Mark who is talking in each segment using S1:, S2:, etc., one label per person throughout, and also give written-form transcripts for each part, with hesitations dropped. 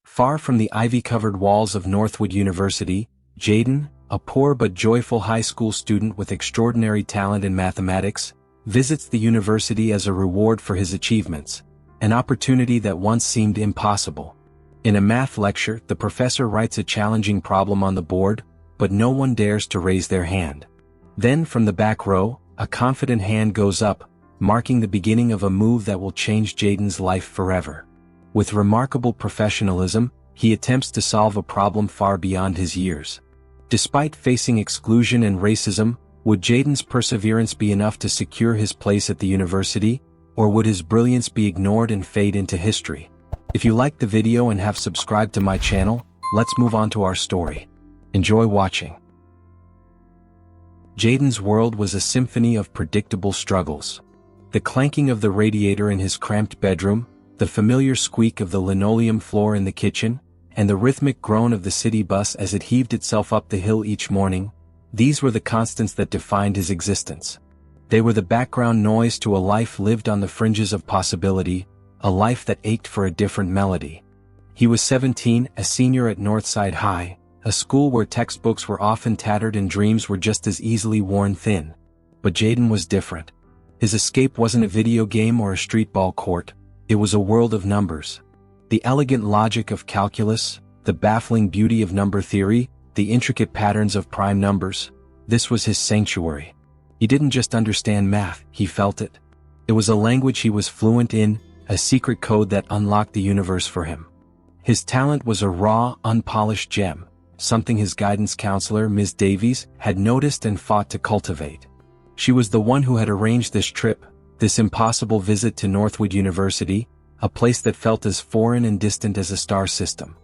S1: Far from the ivy-covered walls of Northwood University, Jaden, a poor but joyful high school student with extraordinary talent in mathematics, visits the university as a reward for his achievements, an opportunity that once seemed impossible. In a math lecture, the professor writes a challenging problem on the board, but no one dares to raise their hand. Then from the back row, a confident hand goes up, marking the beginning of a move that will change Jaden's life forever. With remarkable professionalism, he attempts to solve a problem far beyond his years. Despite facing exclusion and racism, would Jaden's perseverance be enough to secure his place at the university, or would his brilliance be ignored and fade into history? If you liked the video and have subscribed to my channel, let's move on to our story. Enjoy watching. Jaden's world was a symphony of predictable struggles. The clanking of the radiator in his cramped bedroom, the familiar squeak of the linoleum floor in the kitchen, and the rhythmic groan of the city bus as it heaved itself up the hill each morning, these were the constants that defined his existence. They were the background noise to a life lived on the fringes of possibility, a life that ached for a different melody. He was 17, a senior at Northside High, a school where textbooks were often tattered and dreams were just as easily worn thin. But Jaden was different. His escape wasn't a video game or a streetball court, it was a world of numbers. The elegant logic of calculus, the baffling beauty of number theory, the intricate patterns of prime numbers, this was his sanctuary. He didn't just understand math, he felt it. It was a language he was fluent in, a secret code that unlocked the universe for him. His talent was a raw, unpolished gem, something his guidance counselor, Ms. Davies, had noticed and fought to cultivate. She was the one who had arranged this trip, this impossible visit to Northwood University, a place that felt as foreign and distant as a star system.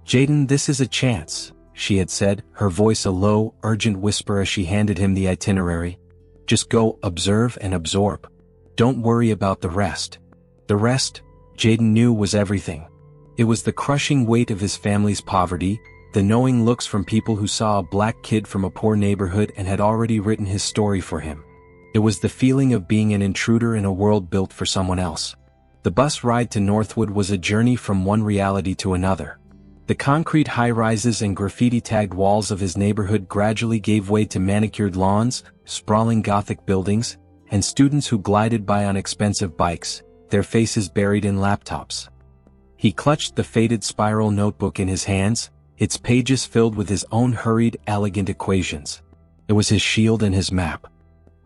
S1: "Jaden, this is a chance," she had said, her voice a low, urgent whisper as she handed him the itinerary. "Just go, observe and absorb. Don't worry about the rest." The rest, Jaden knew, was everything. It was the crushing weight of his family's poverty, the knowing looks from people who saw a black kid from a poor neighborhood and had already written his story for him. It was the feeling of being an intruder in a world built for someone else. The bus ride to Northwood was a journey from one reality to another. The concrete high-rises and graffiti-tagged walls of his neighborhood gradually gave way to manicured lawns, sprawling Gothic buildings, and students who glided by on expensive bikes, their faces buried in laptops. He clutched the faded spiral notebook in his hands, its pages filled with his own hurried, elegant equations. It was his shield and his map.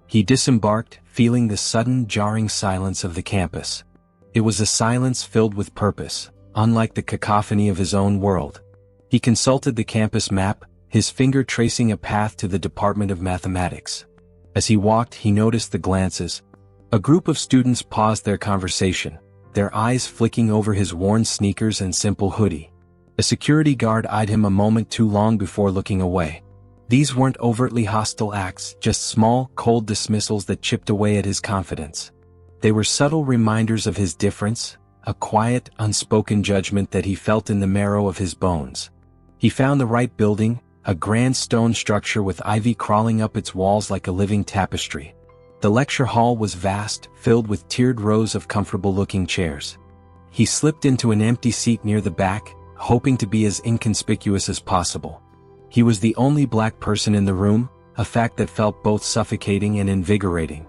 S1: He disembarked, feeling the sudden, jarring silence of the campus. It was a silence filled with purpose, unlike the cacophony of his own world. He consulted the campus map, his finger tracing a path to the Department of Mathematics. As he walked, he noticed the glances. A group of students paused their conversation, their eyes flicking over his worn sneakers and simple hoodie. A security guard eyed him a moment too long before looking away. These weren't overtly hostile acts, just small, cold dismissals that chipped away at his confidence. They were subtle reminders of his difference, a quiet, unspoken judgment that he felt in the marrow of his bones. He found the right building, a grand stone structure with ivy crawling up its walls like a living tapestry. The lecture hall was vast, filled with tiered rows of comfortable-looking chairs. He slipped into an empty seat near the back, hoping to be as inconspicuous as possible. He was the only black person in the room, a fact that felt both suffocating and invigorating.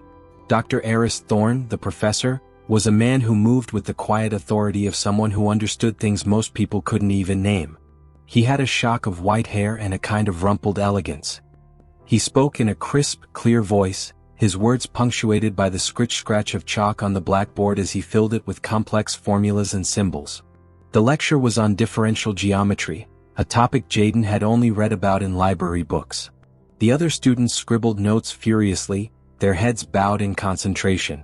S1: Dr. Eris Thorne, the professor, was a man who moved with the quiet authority of someone who understood things most people couldn't even name. He had a shock of white hair and a kind of rumpled elegance. He spoke in a crisp, clear voice, his words punctuated by the scritch-scratch of chalk on the blackboard as he filled it with complex formulas and symbols. The lecture was on differential geometry, a topic Jaden had only read about in library books. The other students scribbled notes furiously, their heads bowed in concentration.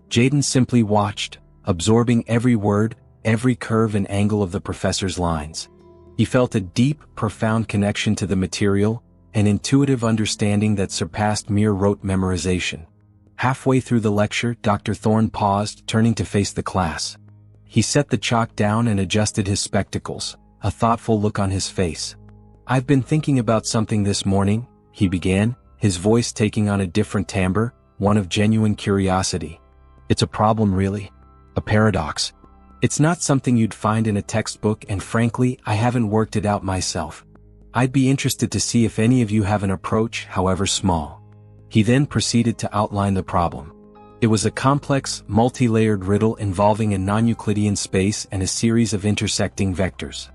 S1: Jaden simply watched, absorbing every word, every curve and angle of the professor's lines. He felt a deep, profound connection to the material, an intuitive understanding that surpassed mere rote memorization. Halfway through the lecture, Dr. Thorne paused, turning to face the class. He set the chalk down and adjusted his spectacles, a thoughtful look on his face. "I've been thinking about something this morning," he began, his voice taking on a different timbre, one of genuine curiosity. "It's a problem really. A paradox. It's not something you'd find in a textbook, and frankly, I haven't worked it out myself. I'd be interested to see if any of you have an approach, however small." He then proceeded to outline the problem. It was a complex, multi-layered riddle involving a non-Euclidean space and a series of intersecting vectors.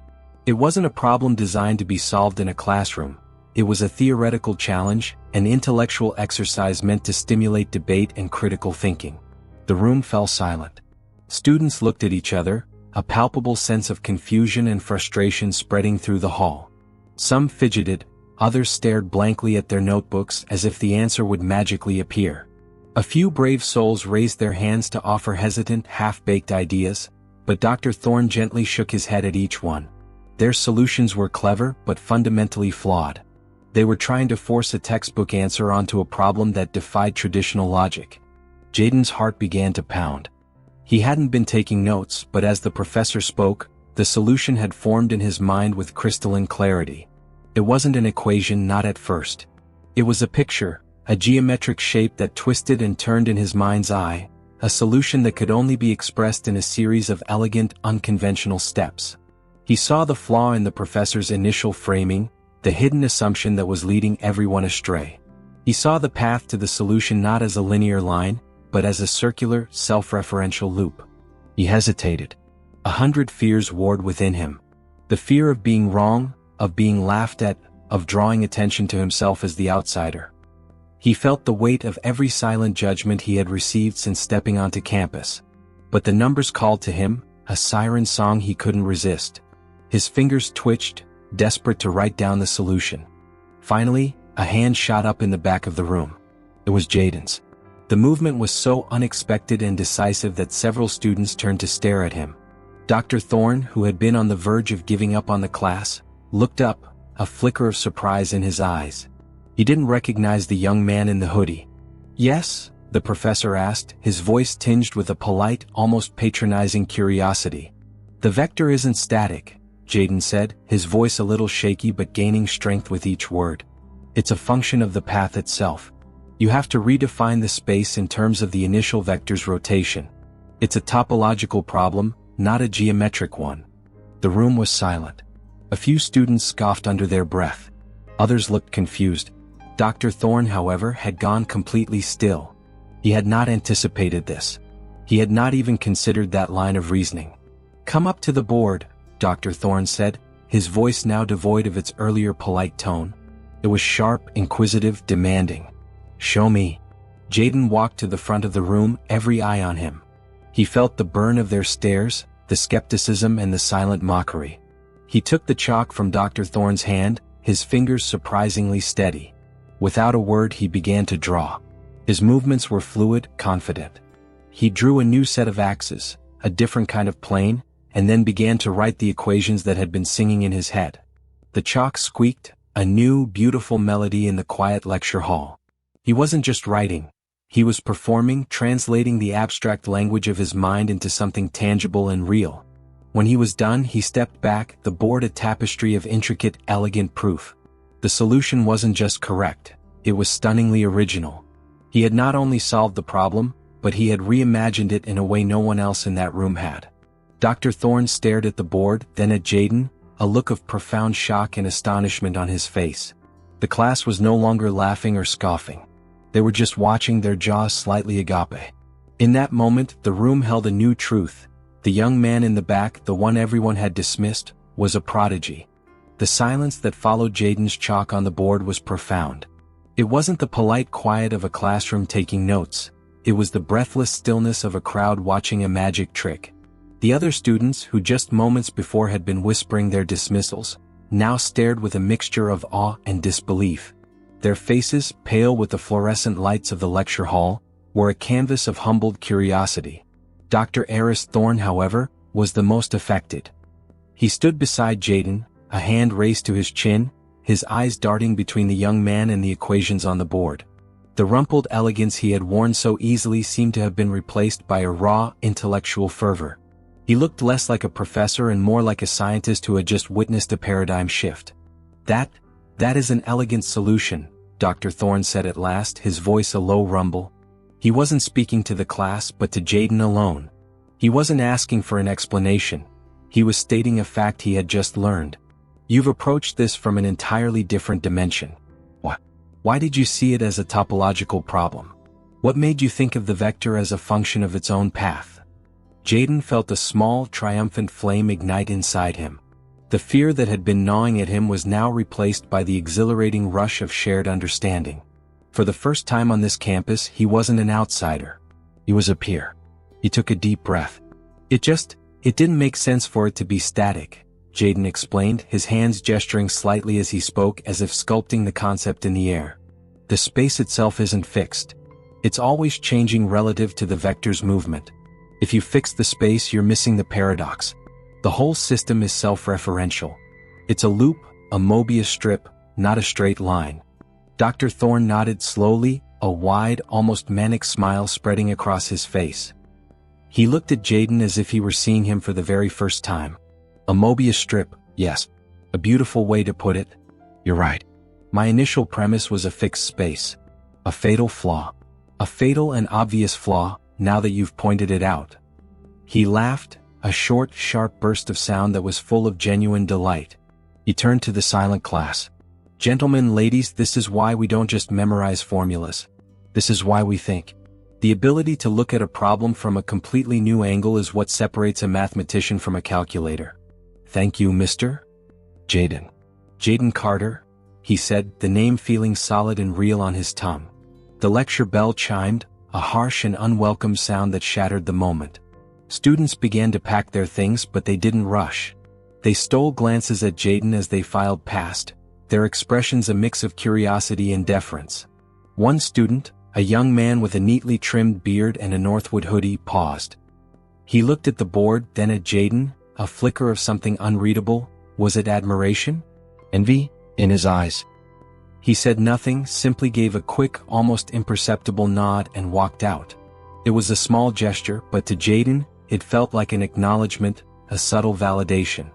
S1: It wasn't a problem designed to be solved in a classroom. It was a theoretical challenge, an intellectual exercise meant to stimulate debate and critical thinking. The room fell silent. Students looked at each other, a palpable sense of confusion and frustration spreading through the hall. Some fidgeted, others stared blankly at their notebooks as if the answer would magically appear. A few brave souls raised their hands to offer hesitant, half-baked ideas, but Dr. Thorne gently shook his head at each one. Their solutions were clever but fundamentally flawed. They were trying to force a textbook answer onto a problem that defied traditional logic. Jaden's heart began to pound. He hadn't been taking notes, but as the professor spoke, the solution had formed in his mind with crystalline clarity. It wasn't an equation, not at first. It was a picture, a geometric shape that twisted and turned in his mind's eye, a solution that could only be expressed in a series of elegant, unconventional steps. He saw the flaw in the professor's initial framing, the hidden assumption that was leading everyone astray. He saw the path to the solution not as a linear line, but as a circular, self-referential loop. He hesitated. 100 fears warred within him. The fear of being wrong, of being laughed at, of drawing attention to himself as the outsider. He felt the weight of every silent judgment he had received since stepping onto campus. But the numbers called to him, a siren song he couldn't resist. His fingers twitched, desperate to write down the solution. Finally, a hand shot up in the back of the room. It was Jaden's. The movement was so unexpected and decisive that several students turned to stare at him. Dr. Thorne, who had been on the verge of giving up on the class, looked up, a flicker of surprise in his eyes. He didn't recognize the young man in the hoodie. "Yes?" the professor asked, his voice tinged with a polite, almost patronizing curiosity. "The vector isn't static," Jaden said, his voice a little shaky but gaining strength with each word. "It's a function of the path itself. You have to redefine the space in terms of the initial vector's rotation. It's a topological problem, not a geometric one." The room was silent. A few students scoffed under their breath. Others looked confused. Dr. Thorne, however, had gone completely still. He had not anticipated this. He had not even considered that line of reasoning. "Come up to the board," Dr. Thorne said, his voice now devoid of its earlier polite tone. It was sharp, inquisitive, demanding. "Show me." Jaden walked to the front of the room, every eye on him. He felt the burn of their stares, the skepticism and the silent mockery. He took the chalk from Dr. Thorne's hand, his fingers surprisingly steady. Without a word he began to draw. His movements were fluid, confident. He drew a new set of axes, a different kind of plane, and then began to write the equations that had been singing in his head. The chalk squeaked, a new, beautiful melody in the quiet lecture hall. He wasn't just writing. He was performing, translating the abstract language of his mind into something tangible and real. When he was done, he stepped back, the board a tapestry of intricate, elegant proof. The solution wasn't just correct, it was stunningly original. He had not only solved the problem, but he had reimagined it in a way no one else in that room had. Dr. Thorne stared at the board, then at Jaden, a look of profound shock and astonishment on his face. The class was no longer laughing or scoffing. They were just watching, their jaws slightly agape. In that moment, the room held a new truth. The young man in the back, the one everyone had dismissed, was a prodigy. The silence that followed Jaden's chalk on the board was profound. It wasn't the polite quiet of a classroom taking notes. It was the breathless stillness of a crowd watching a magic trick. The other students, who just moments before had been whispering their dismissals, now stared with a mixture of awe and disbelief. Their faces, pale with the fluorescent lights of the lecture hall, were a canvas of humbled curiosity. Dr. Aris Thorne, however, was the most affected. He stood beside Jaden, a hand raised to his chin, his eyes darting between the young man and the equations on the board. The rumpled elegance he had worn so easily seemed to have been replaced by a raw, intellectual fervor. He looked less like a professor and more like a scientist who had just witnessed a paradigm shift. That is an elegant solution," Dr. Thorne said at last, his voice a low rumble. He wasn't speaking to the class but to Jaden alone. He wasn't asking for an explanation. He was stating a fact he had just learned. You've approached this from an entirely different dimension. What? Why did you see it as a topological problem? What made you think of the vector as a function of its own path? Jaden felt a small, triumphant flame ignite inside him. The fear that had been gnawing at him was now replaced by the exhilarating rush of shared understanding. For the first time on this campus, he wasn't an outsider. He was a peer. He took a deep breath. It didn't make sense for it to be static, Jaden explained, his hands gesturing slightly as he spoke, as if sculpting the concept in the air. The space itself isn't fixed. It's always changing relative to the vector's movement. If you fix the space, you're missing the paradox. The whole system is self-referential. It's a loop, a Mobius strip, not a straight line. Dr. Thorne nodded slowly, a wide, almost manic smile spreading across his face. He looked at Jaden as if he were seeing him for the very first time. A Mobius strip, yes. A beautiful way to put it. You're right. My initial premise was a fixed space. A fatal flaw. A fatal and obvious flaw, now that you've pointed it out. He laughed, a short, sharp burst of sound that was full of genuine delight. He turned to the silent class. Gentlemen, ladies, this is why we don't just memorize formulas. This is why we think. The ability to look at a problem from a completely new angle is what separates a mathematician from a calculator. Thank you, Mr. Jaden. Jaden Carter, he said, the name feeling solid and real on his tongue. The lecture bell chimed, a harsh and unwelcome sound that shattered the moment. Students began to pack their things, but they didn't rush. They stole glances at Jaden as they filed past, their expressions a mix of curiosity and deference. One student, a young man with a neatly trimmed beard and a Northwood hoodie, paused. He looked at the board, then at Jaden, a flicker of something unreadable. Was it admiration? Envy? In his eyes. He said nothing, simply gave a quick, almost imperceptible nod and walked out. It was a small gesture, but to Jaden, it felt like an acknowledgement, a subtle validation.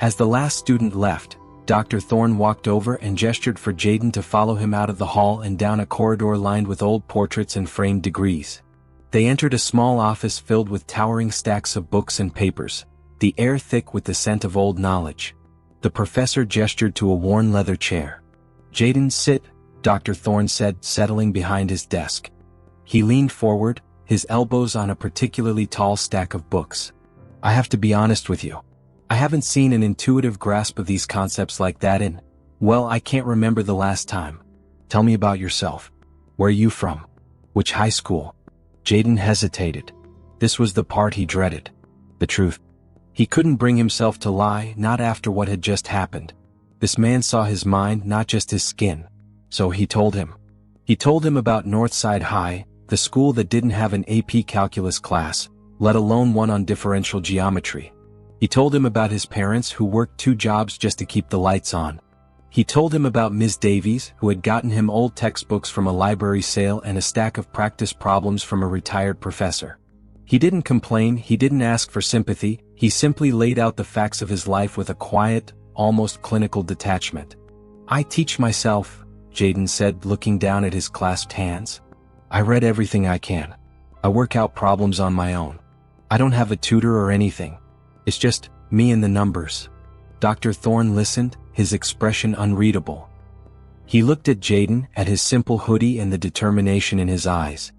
S1: As the last student left, Dr. Thorne walked over and gestured for Jaden to follow him out of the hall and down a corridor lined with old portraits and framed degrees. They entered a small office filled with towering stacks of books and papers, the air thick with the scent of old knowledge. The professor gestured to a worn leather chair. Jaden, sit, Dr. Thorne said, settling behind his desk. He leaned forward, his elbows on a particularly tall stack of books. I have to be honest with you. I haven't seen an intuitive grasp of these concepts like that in, well, I can't remember the last time. Tell me about yourself. Where are you from? Which high school? Jaden hesitated. This was the part he dreaded. The truth. He couldn't bring himself to lie, not after what had just happened. This man saw his mind, not just his skin. So he told him. He told him about Northside High, the school that didn't have an AP calculus class, let alone one on differential geometry. He told him about his parents who worked 2 jobs just to keep the lights on. He told him about Ms. Davies, who had gotten him old textbooks from a library sale and a stack of practice problems from a retired professor. He didn't complain, he didn't ask for sympathy, he simply laid out the facts of his life with a quiet, almost clinical detachment. I teach myself, Jaden said, looking down at his clasped hands. I read everything I can. I work out problems on my own. I don't have a tutor or anything. It's just me and the numbers. Dr. Thorne listened, his expression unreadable. He looked at Jaden, at his simple hoodie and the determination in his eyes.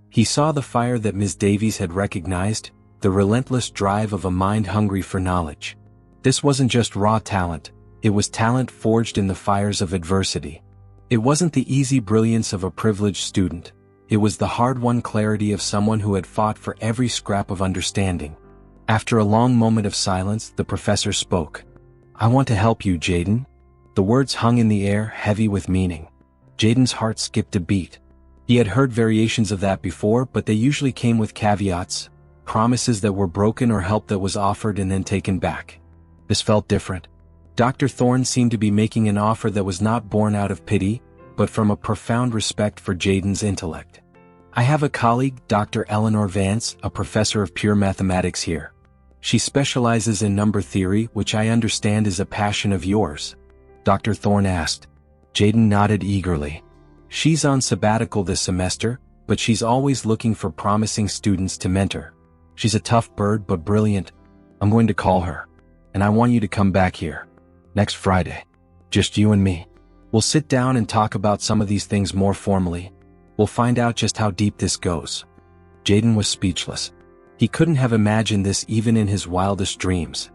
S1: He saw the fire that Ms. Davies had recognized, the relentless drive of a mind hungry for knowledge. This wasn't just raw talent, it was talent forged in the fires of adversity. It wasn't the easy brilliance of a privileged student, it was the hard-won clarity of someone who had fought for every scrap of understanding. After a long moment of silence, the professor spoke. I want to help you, Jaden. The words hung in the air, heavy with meaning. Jaden's heart skipped a beat. He had heard variations of that before, but they usually came with caveats, promises that were broken or help that was offered and then taken back. This felt different. Dr. Thorne seemed to be making an offer that was not born out of pity, but from a profound respect for Jaden's intellect. I have a colleague, Dr. Eleanor Vance, a professor of pure mathematics here. She specializes in number theory, which I understand is a passion of yours. Dr. Thorne asked. Jaden nodded eagerly. She's on sabbatical this semester, but she's always looking for promising students to mentor. She's a tough bird but brilliant. I'm going to call her. And I want you to come back here. Next Friday. Just you and me. We'll sit down and talk about some of these things more formally. We'll find out just how deep this goes." Jaden was speechless. He couldn't have imagined this even in his wildest dreams.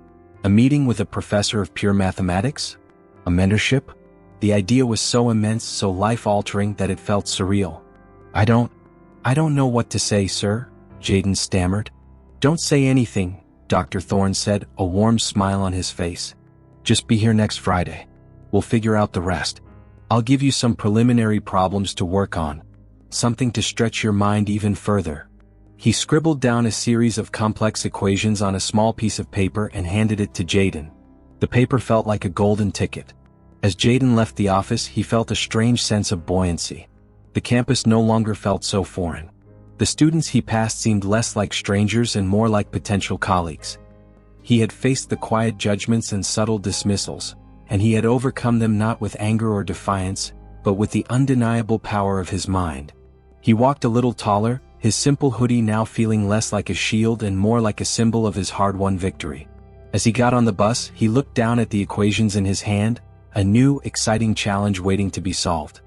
S1: A meeting with a professor of pure mathematics? A mentorship? The idea was so immense, so life-altering that it felt surreal. I don't know what to say, sir," Jaden stammered. "Don't say anything," Dr. Thorne said, a warm smile on his face. "Just be here next Friday. We'll figure out the rest. I'll give you some preliminary problems to work on. Something to stretch your mind even further." He scribbled down a series of complex equations on a small piece of paper and handed it to Jaden. The paper felt like a golden ticket. As Jaden left the office, he felt a strange sense of buoyancy. The campus no longer felt so foreign. The students he passed seemed less like strangers and more like potential colleagues. He had faced the quiet judgments and subtle dismissals, and he had overcome them not with anger or defiance, but with the undeniable power of his mind. He walked a little taller, his simple hoodie now feeling less like a shield and more like a symbol of his hard-won victory. As he got on the bus, he looked down at the equations in his hand, a new, exciting challenge waiting to be solved.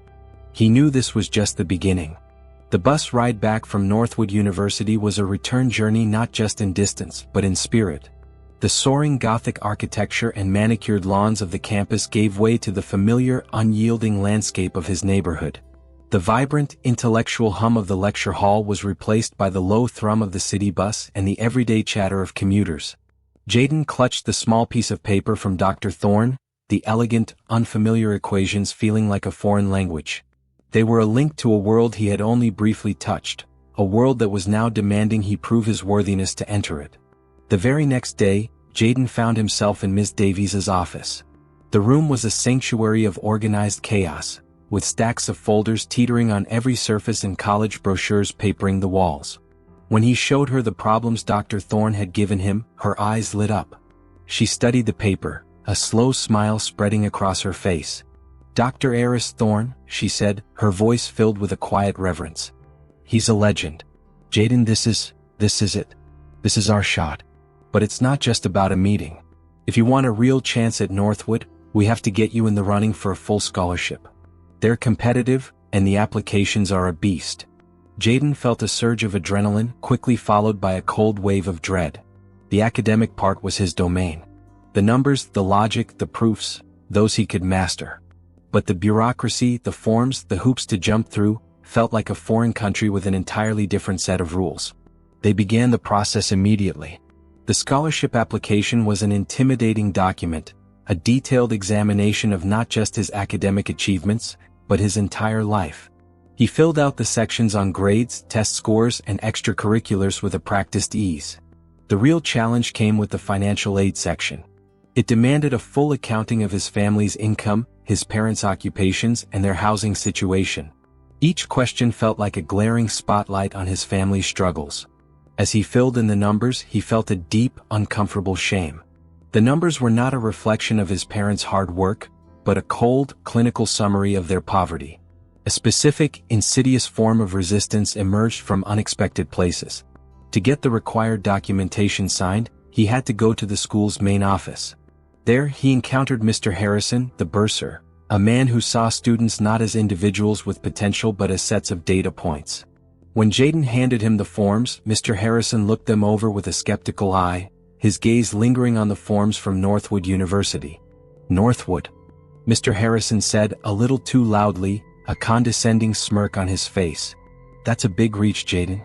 S1: He knew this was just the beginning. The bus ride back from Northwood University was a return journey not just in distance, but in spirit. The soaring Gothic architecture and manicured lawns of the campus gave way to the familiar, unyielding landscape of his neighborhood. The vibrant, intellectual hum of the lecture hall was replaced by the low thrum of the city bus and the everyday chatter of commuters. Jaden clutched the small piece of paper from Dr. Thorne, the elegant, unfamiliar equations feeling like a foreign language. They were a link to a world he had only briefly touched, a world that was now demanding he prove his worthiness to enter it. The very next day, Jaden found himself in Miss Davies's office. The room was a sanctuary of organized chaos, with stacks of folders teetering on every surface and college brochures papering the walls. When he showed her the problems Dr. Thorne had given him, her eyes lit up. She studied the paper, a slow smile spreading across her face. "Dr. Eris Thorne," she said, her voice filled with a quiet reverence. "He's a legend. Jaden, this is it. This is our shot. But it's not just about a meeting. If you want a real chance at Northwood, we have to get you in the running for a full scholarship. They're competitive, and the applications are a beast." Jaden felt a surge of adrenaline, quickly followed by a cold wave of dread. The academic part was his domain. The numbers, the logic, the proofs, those he could master. But the bureaucracy, the forms, the hoops to jump through, felt like a foreign country with an entirely different set of rules. They began the process immediately. The scholarship application was an intimidating document, a detailed examination of not just his academic achievements, but his entire life. He filled out the sections on grades, test scores, and extracurriculars with a practiced ease. The real challenge came with the financial aid section. It demanded a full accounting of his family's income, his parents' occupations, and their housing situation. Each question felt like a glaring spotlight on his family's struggles. As he filled in the numbers, he felt a deep, uncomfortable shame. The numbers were not a reflection of his parents' hard work, but a cold, clinical summary of their poverty. A specific, insidious form of resistance emerged from unexpected places. To get the required documentation signed, he had to go to the school's main office. There, he encountered Mr. Harrison, the bursar, a man who saw students not as individuals with potential but as sets of data points. When Jaden handed him the forms, Mr. Harrison looked them over with a skeptical eye, his gaze lingering on the forms from Northwood University. "Northwood," Mr. Harrison said, a little too loudly, a condescending smirk on his face. "That's a big reach, Jaden.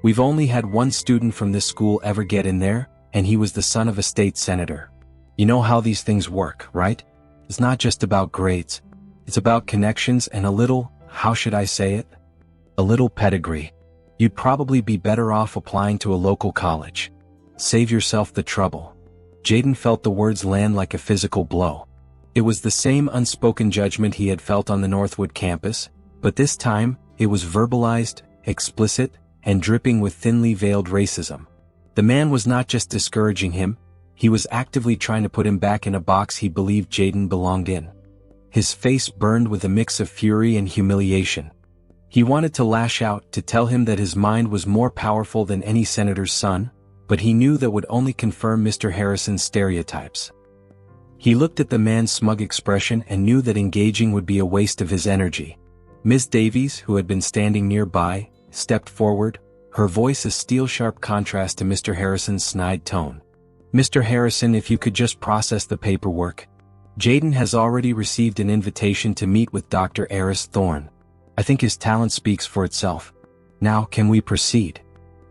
S1: We've only had one student from this school ever get in there, and he was the son of a state senator. You know how these things work, right? It's not just about grades. It's about connections and a little, how should I say it? A little pedigree. You'd probably be better off applying to a local college. Save yourself the trouble." Jaden felt the words land like a physical blow. It was the same unspoken judgment he had felt on the Northwood campus, but this time, it was verbalized, explicit, and dripping with thinly veiled racism. The man was not just discouraging him, he was actively trying to put him back in a box he believed Jaden belonged in. His face burned with a mix of fury and humiliation. He wanted to lash out, to tell him that his mind was more powerful than any senator's son, but he knew that would only confirm Mr. Harrison's stereotypes. He looked at the man's smug expression and knew that engaging would be a waste of his energy. Miss Davies, who had been standing nearby, stepped forward, her voice a steel-sharp contrast to Mr. Harrison's snide tone. "Mr. Harrison, if you could just process the paperwork. Jaden has already received an invitation to meet with Dr. Eris Thorne. I think his talent speaks for itself. Now, can we proceed?"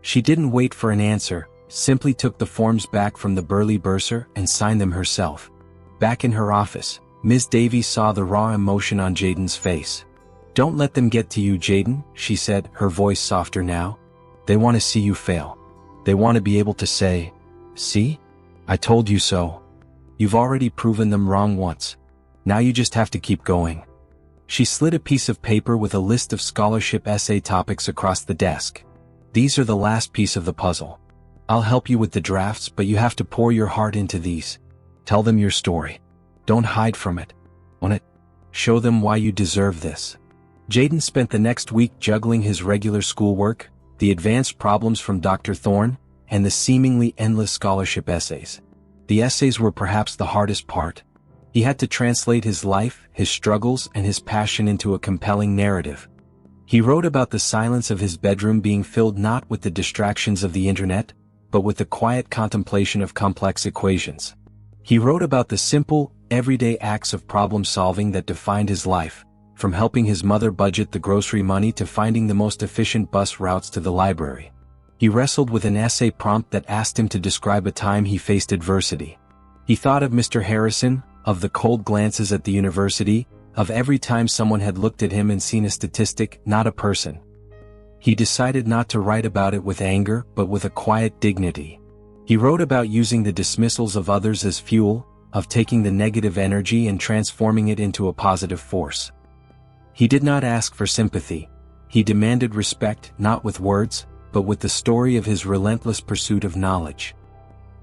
S1: She didn't wait for an answer, simply took the forms back from the burly bursar and signed them herself. Back in her office, Ms. Davies saw the raw emotion on Jaden's face. "Don't let them get to you, Jaden," she said, her voice softer now. "They want to see you fail. They want to be able to say, 'See? I told you so.' You've already proven them wrong once. Now you just have to keep going." She slid a piece of paper with a list of scholarship essay topics across the desk. "These are the last piece of the puzzle. I'll help you with the drafts, but you have to pour your heart into these. Tell them your story. Don't hide from it. Own it. Show them why you deserve this." Jaden spent the next week juggling his regular schoolwork, the advanced problems from Dr. Thorne, and the seemingly endless scholarship essays. The essays were perhaps the hardest part. He had to translate his life, his struggles, and his passion into a compelling narrative. He wrote about the silence of his bedroom being filled not with the distractions of the internet, but with the quiet contemplation of complex equations. He wrote about the simple, everyday acts of problem-solving that defined his life, from helping his mother budget the grocery money to finding the most efficient bus routes to the library. He wrestled with an essay prompt that asked him to describe a time he faced adversity. He thought of Mr. Harrison, of the cold glances at the university, of every time someone had looked at him and seen a statistic, not a person. He decided not to write about it with anger, but with a quiet dignity. He wrote about using the dismissals of others as fuel, of taking the negative energy and transforming it into a positive force. He did not ask for sympathy. He demanded respect, not with words, but with the story of his relentless pursuit of knowledge.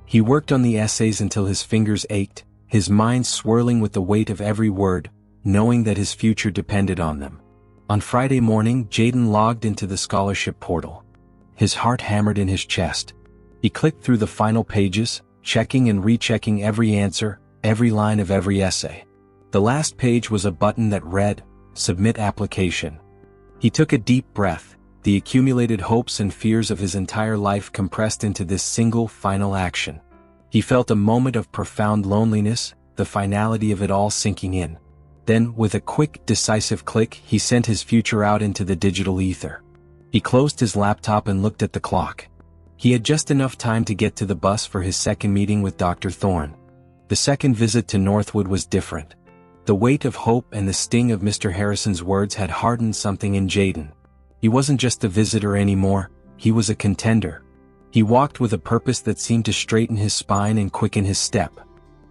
S1: He worked on the essays until his fingers ached, his mind swirling with the weight of every word, knowing that his future depended on them. On Friday morning, Jaden logged into the scholarship portal. His heart hammered in his chest. He clicked through the final pages, checking and rechecking every answer, every line of every essay. The last page was a button that read, "Submit application." He took a deep breath, the accumulated hopes and fears of his entire life compressed into this single final action. He felt a moment of profound loneliness, the finality of it all sinking in. Then, with a quick, decisive click, he sent his future out into the digital ether. He closed his laptop and looked at the clock. He had just enough time to get to the bus for his second meeting with Dr. Thorne. The second visit to Northwood was different. The weight of hope and the sting of Mr. Harrison's words had hardened something in Jaden. He wasn't just a visitor anymore, he was a contender. He walked with a purpose that seemed to straighten his spine and quicken his step.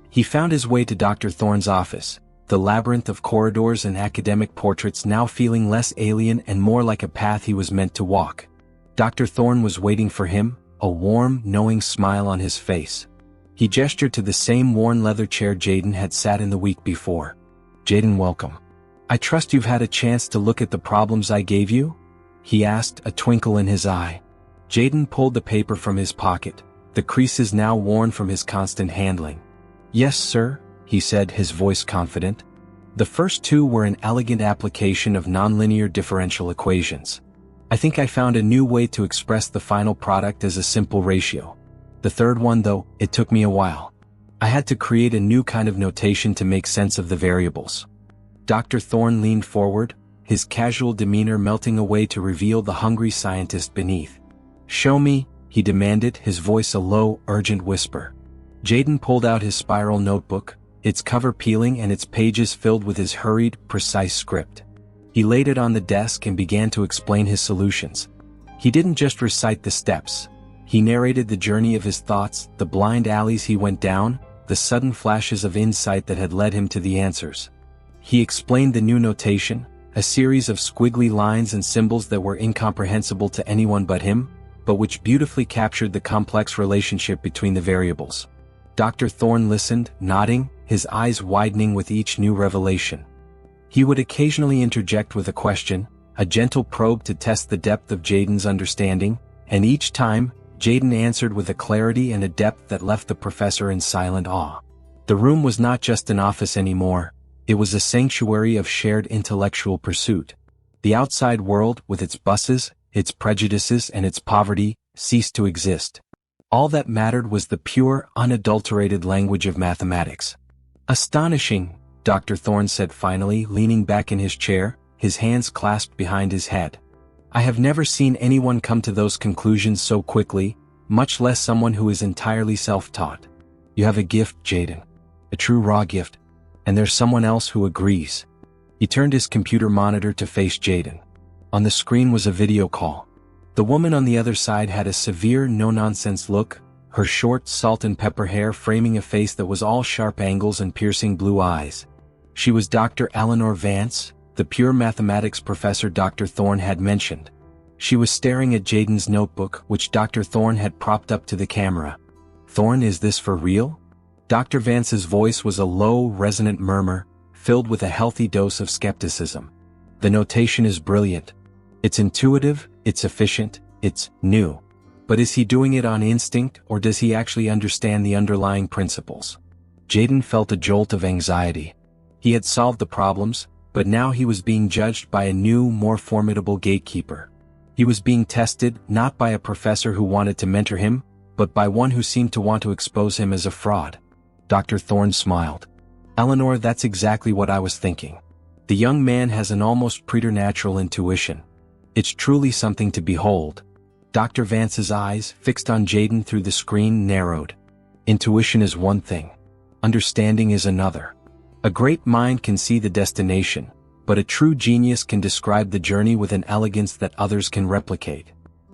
S1: He found his way to Dr. Thorne's office, the labyrinth of corridors and academic portraits now feeling less alien and more like a path he was meant to walk. Dr. Thorne was waiting for him, a warm, knowing smile on his face. He gestured to the same worn leather chair Jaden had sat in the week before. "Jaden, welcome. I trust you've had a chance to look at the problems I gave you?" he asked, a twinkle in his eye. Jaden pulled the paper from his pocket, the creases now worn from his constant handling. "Yes, sir," he said, his voice confident. The first two were an elegant application of nonlinear differential equations. "I think I found a new way to express the final product as a simple ratio. The third one, though, it took me a while. I had to create a new kind of notation to make sense of the variables." Dr. Thorne leaned forward, his casual demeanor melting away to reveal the hungry scientist beneath. "Show me," he demanded, his voice a low, urgent whisper. Jaden pulled out his spiral notebook, its cover peeling and its pages filled with his hurried, precise script. He laid it on the desk and began to explain his solutions. He didn't just recite the steps. He narrated the journey of his thoughts, the blind alleys he went down, the sudden flashes of insight that had led him to the answers. He explained the new notation, a series of squiggly lines and symbols that were incomprehensible to anyone but him, but which beautifully captured the complex relationship between the variables. Dr. Thorne listened, nodding, his eyes widening with each new revelation. He would occasionally interject with a question, a gentle probe to test the depth of Jaden's understanding, and each time, Jaden answered with a clarity and a depth that left the professor in silent awe. The room was not just an office anymore, it was a sanctuary of shared intellectual pursuit. The outside world, with its buses, its prejudices and its poverty, ceased to exist. All that mattered was the pure, unadulterated language of mathematics. "Astonishing," Dr. Thorne said finally, leaning back in his chair, his hands clasped behind his head. "I have never seen anyone come to those conclusions so quickly, much less someone who is entirely self-taught. You have a gift, Jaden. A true raw gift. And there's someone else who agrees." He turned his computer monitor to face Jaden. On the screen was a video call. The woman on the other side had a severe, no-nonsense look, her short salt and pepper hair framing a face that was all sharp angles and piercing blue eyes. She was Dr. Eleanor Vance, the pure mathematics professor Dr. Thorne had mentioned. She was staring at Jaden's notebook, which Dr. Thorne had propped up to the camera. "Thorne, is this for real?" Dr. Vance's voice was a low, resonant murmur, filled with a healthy dose of skepticism. "The notation is brilliant. It's intuitive, it's efficient, it's new. But is he doing it on instinct, or does he actually understand the underlying principles?" Jaden felt a jolt of anxiety. He had solved the problems, but now he was being judged by a new, more formidable gatekeeper. He was being tested not by a professor who wanted to mentor him, but by one who seemed to want to expose him as a fraud. Dr. Thorne smiled. "Eleanor, that's exactly what I was thinking. The young man has an almost preternatural intuition. It's truly something to behold." Dr. Vance's eyes, fixed on Jaden through the screen, narrowed. "Intuition is one thing. Understanding is another. A great mind can see the destination, but a true genius can describe the journey with an elegance that others can replicate."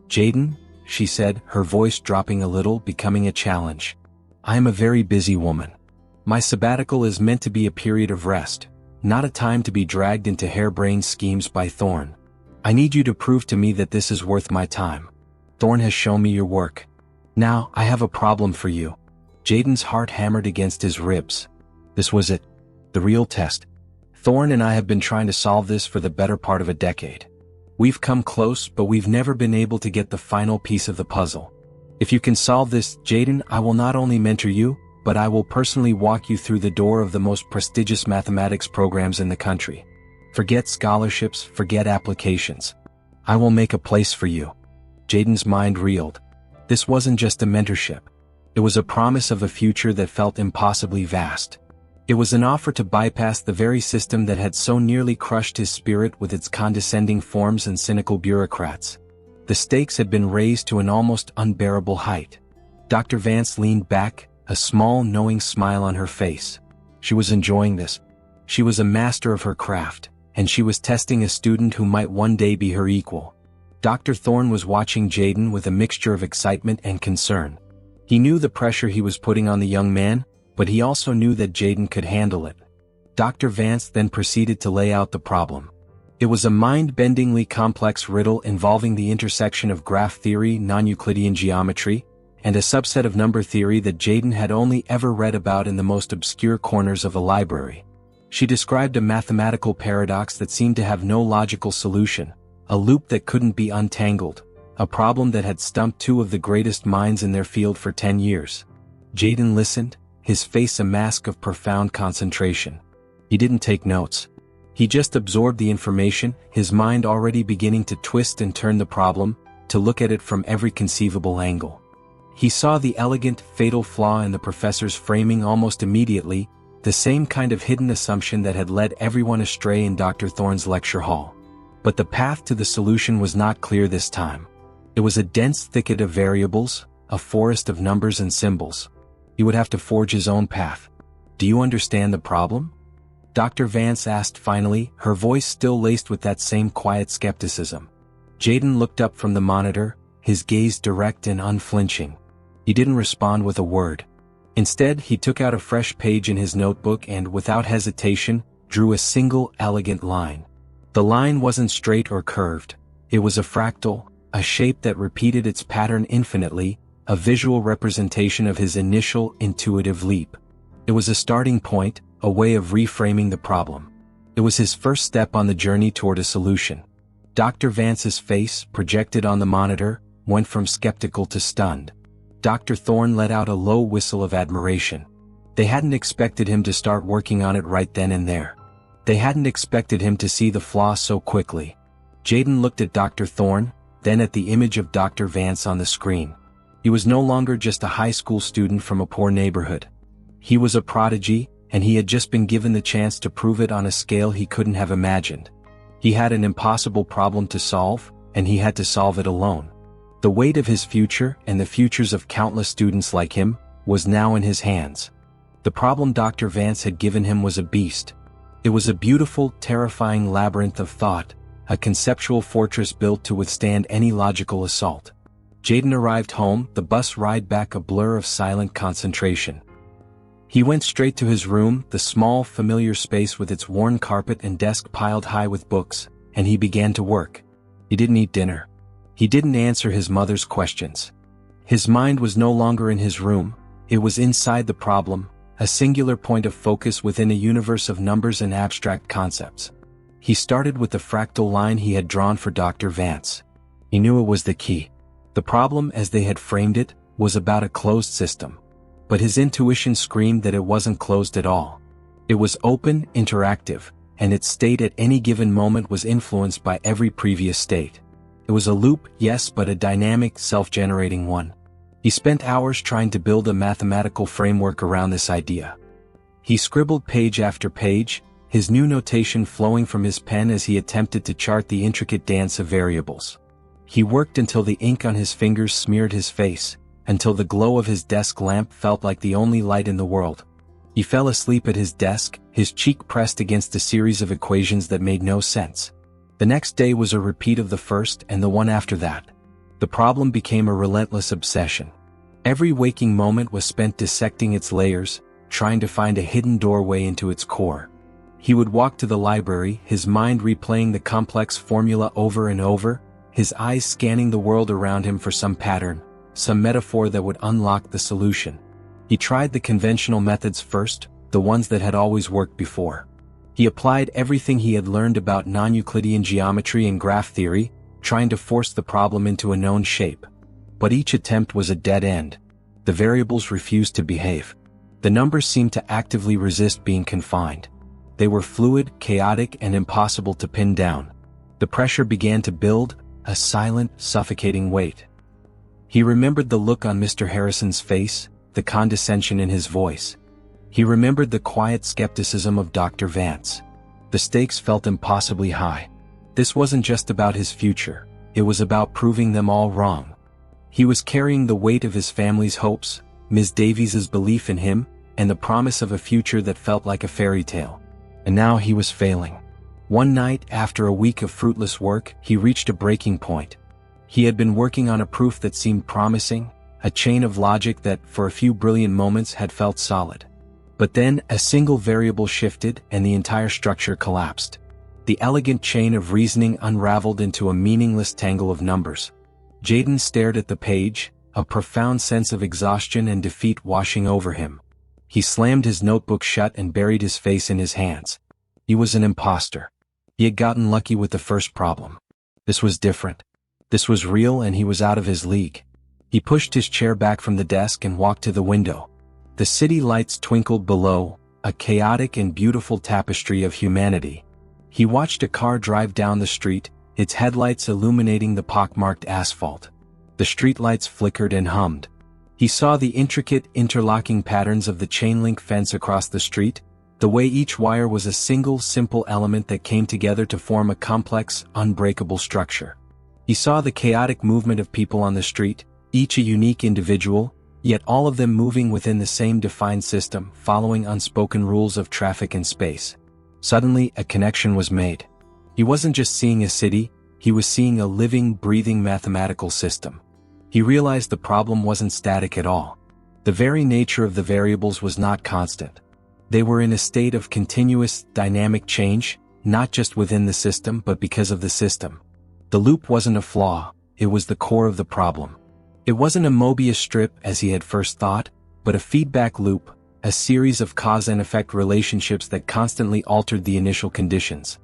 S1: "Jaden," she said, her voice dropping a little, becoming a challenge. "I am a very busy woman. My sabbatical is meant to be a period of rest, not a time to be dragged into harebrained schemes by Thorne. I need you to prove to me that this is worth my time. Thorne has shown me your work. Now, I have a problem for you." Jaden's heart hammered against his ribs. This was it. The real test. "Thorne and I have been trying to solve this for the better part of a decade. We've come close, but we've never been able to get the final piece of the puzzle. If you can solve this, Jaden, I will not only mentor you, but I will personally walk you through the door of the most prestigious mathematics programs in the country. Forget scholarships, forget applications. I will make a place for you." Jaden's mind reeled. This wasn't just a mentorship. It was a promise of a future that felt impossibly vast. It was an offer to bypass the very system that had so nearly crushed his spirit with its condescending forms and cynical bureaucrats. The stakes had been raised to an almost unbearable height. Dr. Vance leaned back, a small, knowing smile on her face. She was enjoying this. She was a master of her craft, and she was testing a student who might one day be her equal. Dr. Thorne was watching Jaden with a mixture of excitement and concern. He knew the pressure he was putting on the young man, but he also knew that Jaden could handle it. Dr. Vance then proceeded to lay out the problem. It was a mind-bendingly complex riddle involving the intersection of graph theory, non-Euclidean geometry, and a subset of number theory that Jaden had only ever read about in the most obscure corners of a library. She described a mathematical paradox that seemed to have no logical solution, a loop that couldn't be untangled, a problem that had stumped two of the greatest minds in their field for 10 years. Jaden listened, his face a mask of profound concentration. He didn't take notes. He just absorbed the information, his mind already beginning to twist and turn the problem, to look at it from every conceivable angle. He saw the elegant, fatal flaw in the professor's framing almost immediately, the same kind of hidden assumption that had led everyone astray in Dr. Thorne's lecture hall. But the path to the solution was not clear this time. It was a dense thicket of variables, a forest of numbers and symbols. He would have to forge his own path. "Do you understand the problem?" Dr. Vance asked finally, her voice still laced with that same quiet skepticism. Jaden looked up from the monitor, his gaze direct and unflinching. He didn't respond with a word. Instead, he took out a fresh page in his notebook and, without hesitation, drew a single, elegant line. The line wasn't straight or curved. It was a fractal, a shape that repeated its pattern infinitely, a visual representation of his initial, intuitive leap. It was a starting point, a way of reframing the problem. It was his first step on the journey toward a solution. Dr. Vance's face, projected on the monitor, went from skeptical to stunned. Dr. Thorne let out a low whistle of admiration. They hadn't expected him to start working on it right then and there. They hadn't expected him to see the flaw so quickly. Jaden looked at Dr. Thorne, then at the image of Dr. Vance on the screen. He was no longer just a high school student from a poor neighborhood. He was a prodigy, and he had just been given the chance to prove it on a scale he couldn't have imagined. He had an impossible problem to solve, and he had to solve it alone. The weight of his future, and the futures of countless students like him, was now in his hands. The problem Dr. Vance had given him was a beast. It was a beautiful, terrifying labyrinth of thought, a conceptual fortress built to withstand any logical assault. Jaden arrived home, the bus ride back a blur of silent concentration. He went straight to his room, the small, familiar space with its worn carpet and desk piled high with books, and he began to work. He didn't eat dinner. He didn't answer his mother's questions. His mind was no longer in his room, it was inside the problem, a singular point of focus within a universe of numbers and abstract concepts. He started with the fractal line he had drawn for Dr. Vance. He knew it was the key. The problem, as they had framed it, was about a closed system. But his intuition screamed that it wasn't closed at all. It was open, interactive, and its state at any given moment was influenced by every previous state. It was a loop, yes, but a dynamic, self-generating one. He spent hours trying to build a mathematical framework around this idea. He scribbled page after page, his new notation flowing from his pen as he attempted to chart the intricate dance of variables. He worked until the ink on his fingers smeared his face, until the glow of his desk lamp felt like the only light in the world. He fell asleep at his desk, his cheek pressed against a series of equations that made no sense. The next day was a repeat of the first and the one after that. The problem became a relentless obsession. Every waking moment was spent dissecting its layers, trying to find a hidden doorway into its core. He would walk to the library, his mind replaying the complex formula over and over, his eyes scanning the world around him for some pattern, some metaphor that would unlock the solution. He tried the conventional methods first, the ones that had always worked before. He applied everything he had learned about non-Euclidean geometry and graph theory, trying to force the problem into a known shape. But each attempt was a dead end. The variables refused to behave. The numbers seemed to actively resist being confined. They were fluid, chaotic, and impossible to pin down. The pressure began to build, a silent, suffocating weight. He remembered the look on Mr. Harrison's face, the condescension in his voice. He remembered the quiet skepticism of Dr. Vance. The stakes felt impossibly high. This wasn't just about his future, it was about proving them all wrong. He was carrying the weight of his family's hopes, Ms. Davies's belief in him, and the promise of a future that felt like a fairy tale. And now he was failing. One night, after a week of fruitless work, he reached a breaking point. He had been working on a proof that seemed promising, a chain of logic that, for a few brilliant moments, had felt solid. But then, a single variable shifted, and the entire structure collapsed. The elegant chain of reasoning unraveled into a meaningless tangle of numbers. Jaden stared at the page, a profound sense of exhaustion and defeat washing over him. He slammed his notebook shut and buried his face in his hands. He was an imposter. He had gotten lucky with the first problem. This was different. This was real, and he was out of his league. He pushed his chair back from the desk and walked to the window. The city lights twinkled below, a chaotic and beautiful tapestry of humanity. He watched a car drive down the street, its headlights illuminating the pockmarked asphalt. The streetlights flickered and hummed. He saw the intricate, interlocking patterns of the chain-link fence across the street, the way each wire was a single, simple element that came together to form a complex, unbreakable structure. He saw the chaotic movement of people on the street, each a unique individual, yet all of them moving within the same defined system, following unspoken rules of traffic and space. Suddenly, a connection was made. He wasn't just seeing a city, he was seeing a living, breathing mathematical system. He realized the problem wasn't static at all. The very nature of the variables was not constant. They were in a state of continuous, dynamic change, not just within the system but because of the system. The loop wasn't a flaw, it was the core of the problem. It wasn't a Mobius strip as he had first thought, but a feedback loop, a series of cause and effect relationships that constantly altered the initial conditions.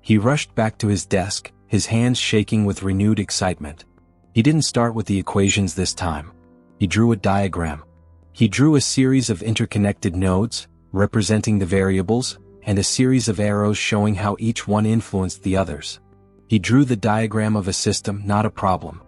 S1: He rushed back to his desk, his hands shaking with renewed excitement. He didn't start with the equations this time. He drew a diagram. He drew a series of interconnected nodes, representing the variables, and a series of arrows showing how each one influenced the others. He drew the diagram of a system, not a problem.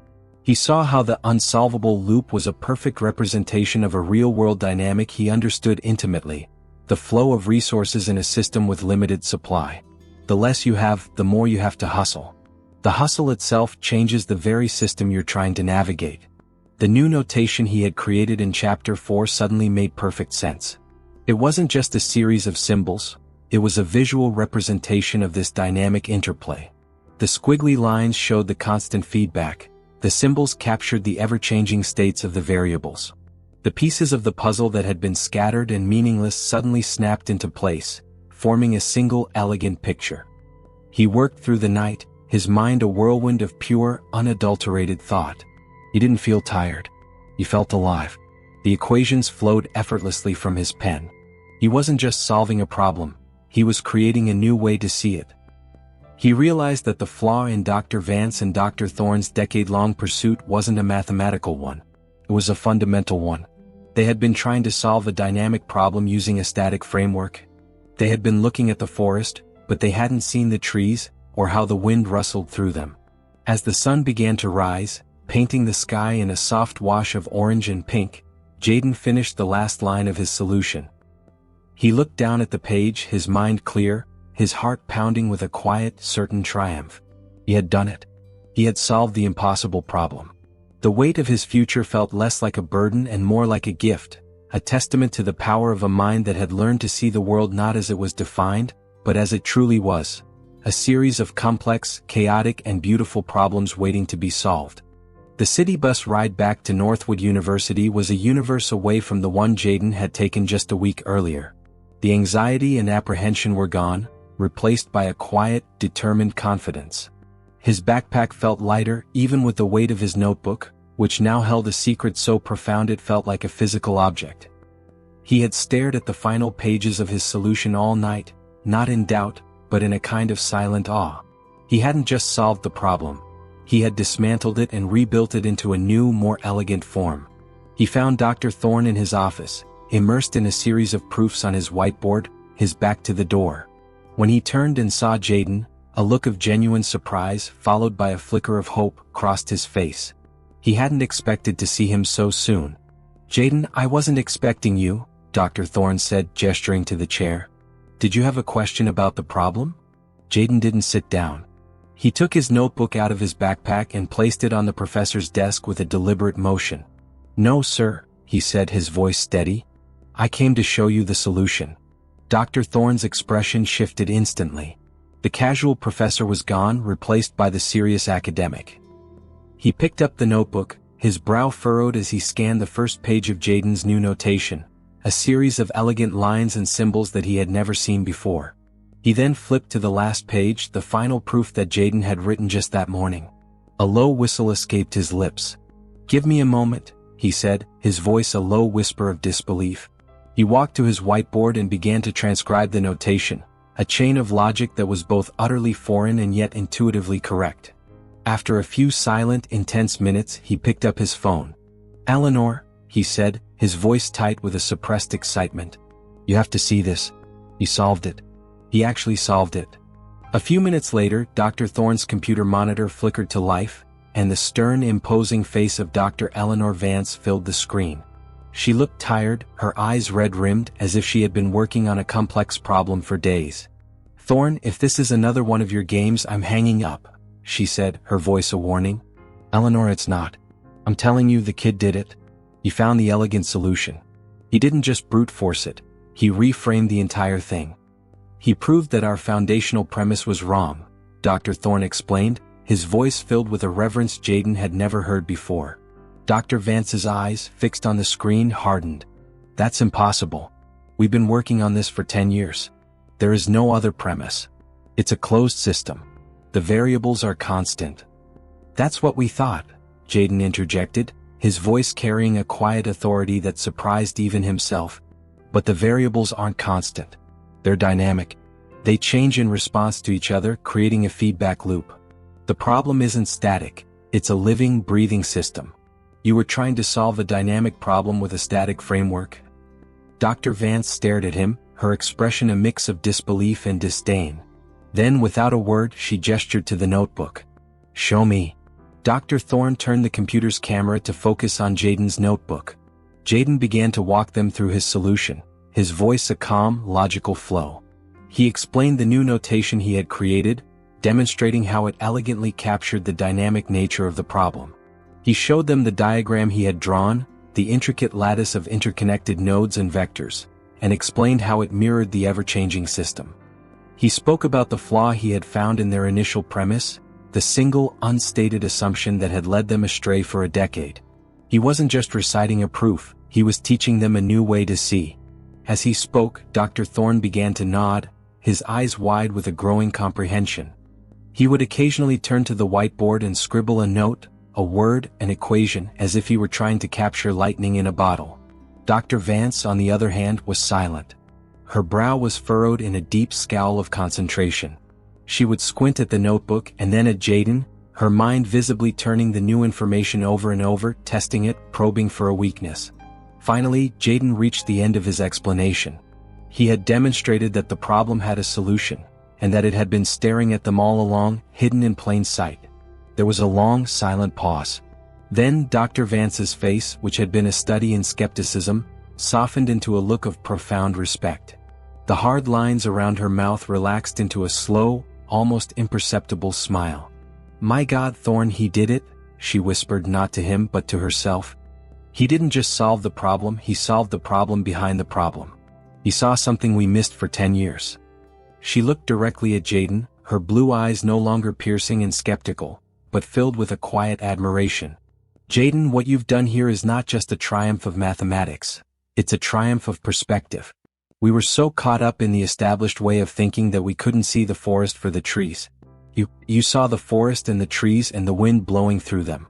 S1: He saw how the unsolvable loop was a perfect representation of a real-world dynamic he understood intimately: the flow of resources in a system with limited supply. The less you have, the more you have to hustle. The hustle itself changes the very system you're trying to navigate. The new notation he had created in Chapter 4 suddenly made perfect sense. It wasn't just a series of symbols, it was a visual representation of this dynamic interplay. The squiggly lines showed the constant feedback. The symbols captured the ever-changing states of the variables. The pieces of the puzzle that had been scattered and meaningless suddenly snapped into place, forming a single elegant picture. He worked through the night, his mind a whirlwind of pure, unadulterated thought. He didn't feel tired. He felt alive. The equations flowed effortlessly from his pen. He wasn't just solving a problem, he was creating a new way to see it. He realized that the flaw in Dr. Vance and Dr. Thorne's decade-long pursuit wasn't a mathematical one. It was a fundamental one. They had been trying to solve a dynamic problem using a static framework. They had been looking at the forest, but they hadn't seen the trees, or how the wind rustled through them. As the sun began to rise, painting the sky in a soft wash of orange and pink, Jaden finished the last line of his solution. He looked down at the page, his mind clear, his heart pounding with a quiet, certain triumph. He had done it. He had solved the impossible problem. The weight of his future felt less like a burden and more like a gift, a testament to the power of a mind that had learned to see the world not as it was defined, but as it truly was. A series of complex, chaotic, and beautiful problems waiting to be solved. The city bus ride back to Northwood University was a universe away from the one Jaden had taken just a week earlier. The anxiety and apprehension were gone, replaced by a quiet, determined confidence. His backpack felt lighter, even with the weight of his notebook, which now held a secret so profound it felt like a physical object. He had stared at the final pages of his solution all night, not in doubt, but in a kind of silent awe. He hadn't just solved the problem. He had dismantled it and rebuilt it into a new, more elegant form. He found Dr. Thorne in his office, immersed in a series of proofs on his whiteboard, his back to the door. When he turned and saw Jaden, a look of genuine surprise, followed by a flicker of hope, crossed his face. He hadn't expected to see him so soon. "Jaden, I wasn't expecting you," Dr. Thorne said, gesturing to the chair. "Did you have a question about the problem?" Jaden didn't sit down. He took his notebook out of his backpack and placed it on the professor's desk with a deliberate motion. "No, sir," he said, his voice steady. "I came to show you the solution." Dr. Thorne's expression shifted instantly. The casual professor was gone, replaced by the serious academic. He picked up the notebook, his brow furrowed as he scanned the first page of Jaden's new notation, a series of elegant lines and symbols that he had never seen before. He then flipped to the last page, the final proof that Jaden had written just that morning. A low whistle escaped his lips. "Give me a moment," he said, his voice a low whisper of disbelief. He walked to his whiteboard and began to transcribe the notation, a chain of logic that was both utterly foreign and yet intuitively correct. After a few silent, intense minutes, he picked up his phone. "Eleanor," he said, his voice tight with a suppressed excitement. "You have to see this. He solved it. He actually solved it." A few minutes later, Dr. Thorne's computer monitor flickered to life, and the stern, imposing face of Dr. Eleanor Vance filled the screen. She looked tired, her eyes red-rimmed, as if she had been working on a complex problem for days. "Thorne, if this is another one of your games, I'm hanging up," she said, her voice a warning. "Eleanor, it's not. I'm telling you, the kid did it. He found the elegant solution. He didn't just brute force it, he reframed the entire thing. He proved that our foundational premise was wrong," Dr. Thorne explained, his voice filled with a reverence Jaden had never heard before. Dr. Vance's eyes, fixed on the screen, hardened. "That's impossible. We've been working on this for 10 years. There is no other premise. It's a closed system. The variables are constant." "That's what we thought," Jaden interjected, his voice carrying a quiet authority that surprised even himself. "But the variables aren't constant. They're dynamic. They change in response to each other, creating a feedback loop. The problem isn't static, It's a living, breathing system. You were trying to solve a dynamic problem with a static framework. Dr. Vance stared at him, her expression a mix of disbelief and disdain. Then, without a word, she gestured to the notebook. "Show me." Dr. Thorne turned the computer's camera to focus on Jaden's notebook. Jaden began to walk them through his solution, his voice a calm, logical flow. He explained the new notation he had created, demonstrating how it elegantly captured the dynamic nature of the problem. He showed them the diagram he had drawn, the intricate lattice of interconnected nodes and vectors, and explained how it mirrored the ever-changing system. He spoke about the flaw he had found in their initial premise, the single, unstated assumption that had led them astray for a decade. He wasn't just reciting a proof, he was teaching them a new way to see. As he spoke, Dr. Thorne began to nod, his eyes wide with a growing comprehension. He would occasionally turn to the whiteboard and scribble a note, a word, an equation, as if he were trying to capture lightning in a bottle. Dr. Vance, on the other hand, was silent. Her brow was furrowed in a deep scowl of concentration. She would squint at the notebook and then at Jaden, her mind visibly turning the new information over and over, testing it, probing for a weakness. Finally, Jaden reached the end of his explanation. He had demonstrated that the problem had a solution, and that it had been staring at them all along, hidden in plain sight. There was a long, silent pause. Then Dr. Vance's face, which had been a study in skepticism, softened into a look of profound respect. The hard lines around her mouth relaxed into a slow, almost imperceptible smile. "My God, Thorne, he did it," she whispered, not to him but to herself. "He didn't just solve the problem, he solved the problem behind the problem. He saw something we missed for 10 years. She looked directly at Jaden, her blue eyes no longer piercing and skeptical, but filled with a quiet admiration. "Jaden, what you've done here is not just a triumph of mathematics. It's a triumph of perspective. We were so caught up in the established way of thinking that we couldn't see the forest for the trees. You saw the forest and the trees and the wind blowing through them.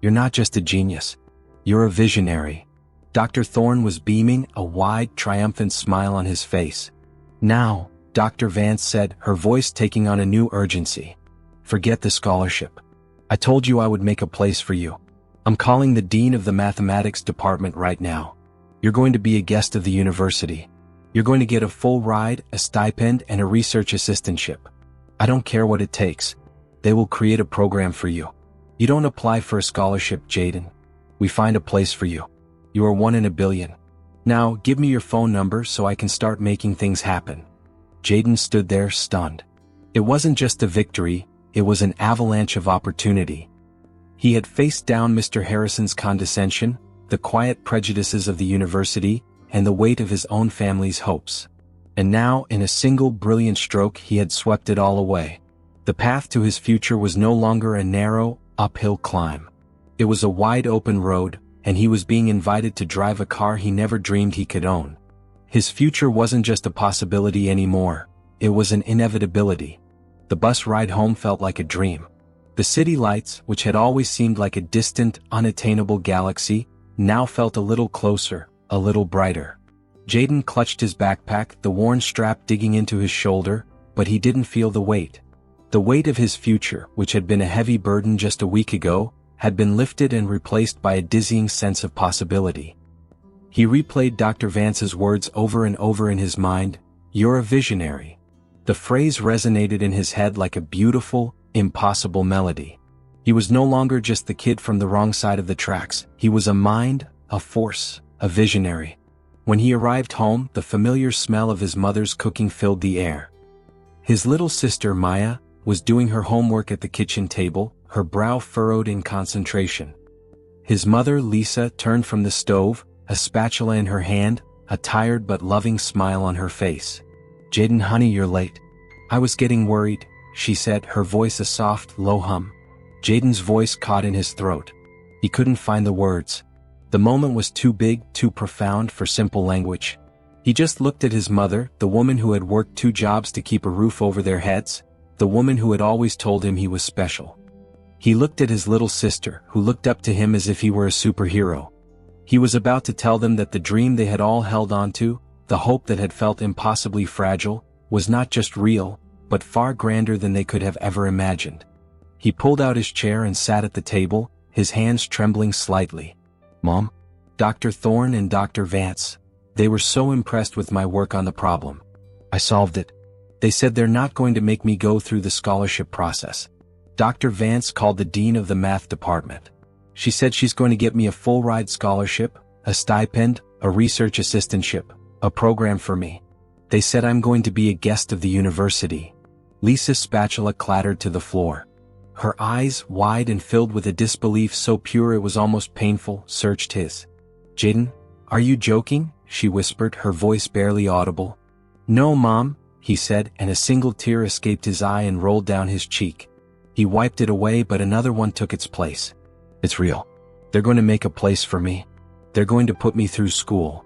S1: You're not just a genius. You're a visionary." Dr. Thorne was beaming, a wide, triumphant smile on his face. "Now," Dr. Vance said, her voice taking on a new urgency, "forget the scholarship. I told you I would make a place for you. I'm calling the dean of the mathematics department right now. You're going to be a guest of the university. You're going to get a full ride, a stipend, and a research assistantship. I don't care what it takes. They will create a program for you. You don't apply for a scholarship, Jaden. We find a place for you. You are 1 in a billion. Now, give me your phone number so I can start making things happen." Jaden stood there, stunned. It wasn't just a victory, it was an avalanche of opportunity. He had faced down Mr. Harrison's condescension, the quiet prejudices of the university, and the weight of his own family's hopes. And now, in a single brilliant stroke, he had swept it all away. The path to his future was no longer a narrow, uphill climb. It was a wide-open road, and he was being invited to drive a car he never dreamed he could own. His future wasn't just a possibility anymore, it was an inevitability. The bus ride home felt like a dream. The city lights, which had always seemed like a distant, unattainable galaxy, now felt a little closer, a little brighter. Jaden clutched his backpack, the worn strap digging into his shoulder, but he didn't feel the weight. The weight of his future, which had been a heavy burden just a week ago, had been lifted and replaced by a dizzying sense of possibility. He replayed Dr. Vance's words over and over in his mind, "You're a visionary." The phrase resonated in his head like a beautiful, impossible melody. He was no longer just the kid from the wrong side of the tracks, he was a mind, a force, a visionary. When he arrived home, the familiar smell of his mother's cooking filled the air. His little sister, Maya, was doing her homework at the kitchen table, her brow furrowed in concentration. His mother, Lisa, turned from the stove, a spatula in her hand, a tired but loving smile on her face. "Jaden, honey, you're late. I was getting worried," she said, her voice a soft, low hum. Jaden's voice caught in his throat. He couldn't find the words. The moment was too big, too profound for simple language. He just looked at his mother, the woman who had worked 2 jobs to keep a roof over their heads, the woman who had always told him he was special. He looked at his little sister, who looked up to him as if he were a superhero. He was about to tell them that the dream they had all held onto, the hope that had felt impossibly fragile, was not just real, but far grander than they could have ever imagined. He pulled out his chair and sat at the table, his hands trembling slightly. "Mom? Dr. Thorne and Dr. Vance. They were so impressed with my work on the problem. I solved it. They said they're not going to make me go through the scholarship process. Dr. Vance called the dean of the math department. She said she's going to get me a full-ride scholarship, a stipend, a research assistantship, a program for me. They said I'm going to be a guest of the university." Lisa's spatula clattered to the floor. Her eyes, wide and filled with a disbelief so pure it was almost painful, searched his. "Jaden, are you joking?" she whispered, her voice barely audible. "No, Mom," he said, and a single tear escaped his eye and rolled down his cheek. He wiped it away, but another one took its place. "It's real. They're going to make a place for me. They're going to put me through school."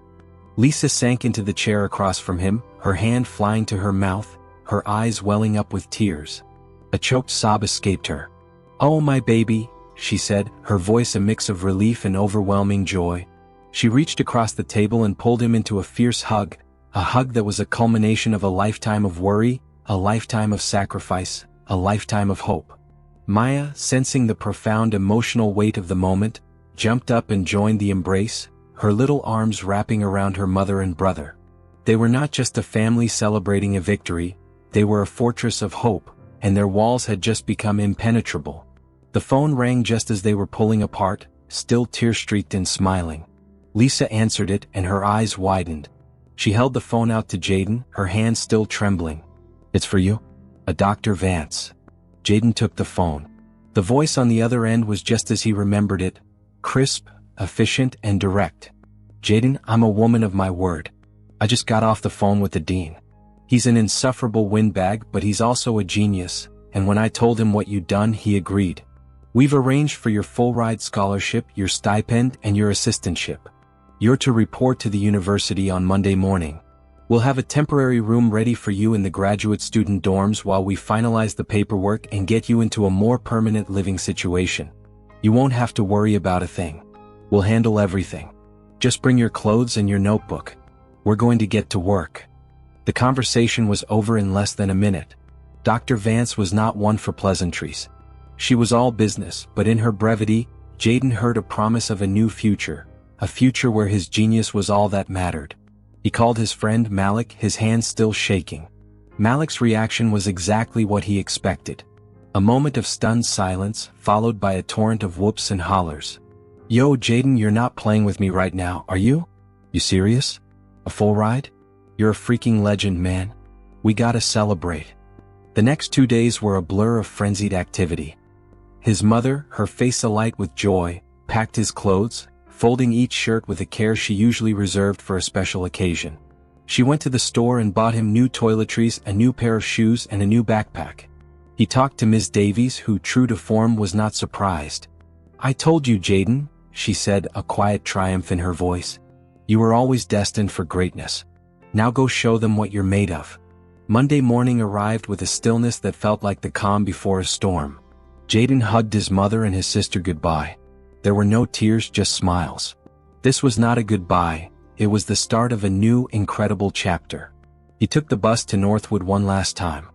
S1: Lisa sank into the chair across from him, her hand flying to her mouth, her eyes welling up with tears. A choked sob escaped her. "Oh, my baby," she said, her voice a mix of relief and overwhelming joy. She reached across the table and pulled him into a fierce hug, a hug that was a culmination of a lifetime of worry, a lifetime of sacrifice, a lifetime of hope. Maya, sensing the profound emotional weight of the moment, jumped up and joined the embrace, her little arms wrapping around her mother and brother. They were not just a family celebrating a victory, they were a fortress of hope, and their walls had just become impenetrable. The phone rang just as they were pulling apart, still tear-streaked and smiling. Lisa answered it, and her eyes widened. She held the phone out to Jaden, her hand still trembling. "It's for you? A Dr. Vance." Jaden took the phone. The voice on the other end was just as he remembered it, crisp, efficient, and direct. "Jaden, I'm a woman of my word. I just got off the phone with the dean. He's an insufferable windbag, but he's also a genius, and when I told him what you'd done, he agreed. We've arranged for your full-ride scholarship, your stipend, and your assistantship. You're to report to the university on Monday morning. We'll have a temporary room ready for you in the graduate student dorms while we finalize the paperwork and get you into a more permanent living situation. You won't have to worry about a thing. We'll handle everything. Just bring your clothes and your notebook. We're going to get to work." The conversation was over in less than a minute. Dr. Vance was not one for pleasantries. She was all business, but in her brevity, Jaden heard a promise of a new future, a future where his genius was all that mattered. He called his friend Malik, his hand still shaking. Malik's reaction was exactly what he expected. A moment of stunned silence, followed by a torrent of whoops and hollers. "Yo, Jaden, you're not playing with me right now, are you? You serious? A full ride? You're a freaking legend, man. We gotta celebrate." The next 2 days were a blur of frenzied activity. His mother, her face alight with joy, packed his clothes, folding each shirt with a care she usually reserved for a special occasion. She went to the store and bought him new toiletries, a new pair of shoes, and a new backpack. He talked to Ms. Davies, who, true to form, was not surprised. "I told you, Jaden," she said, a quiet triumph in her voice. "You were always destined for greatness. Now go show them what you're made of." Monday morning arrived with a stillness that felt like the calm before a storm. Jaden hugged his mother and his sister goodbye. There were no tears, just smiles. This was not a goodbye, it was the start of a new, incredible chapter. He took the bus to Northwood one last time.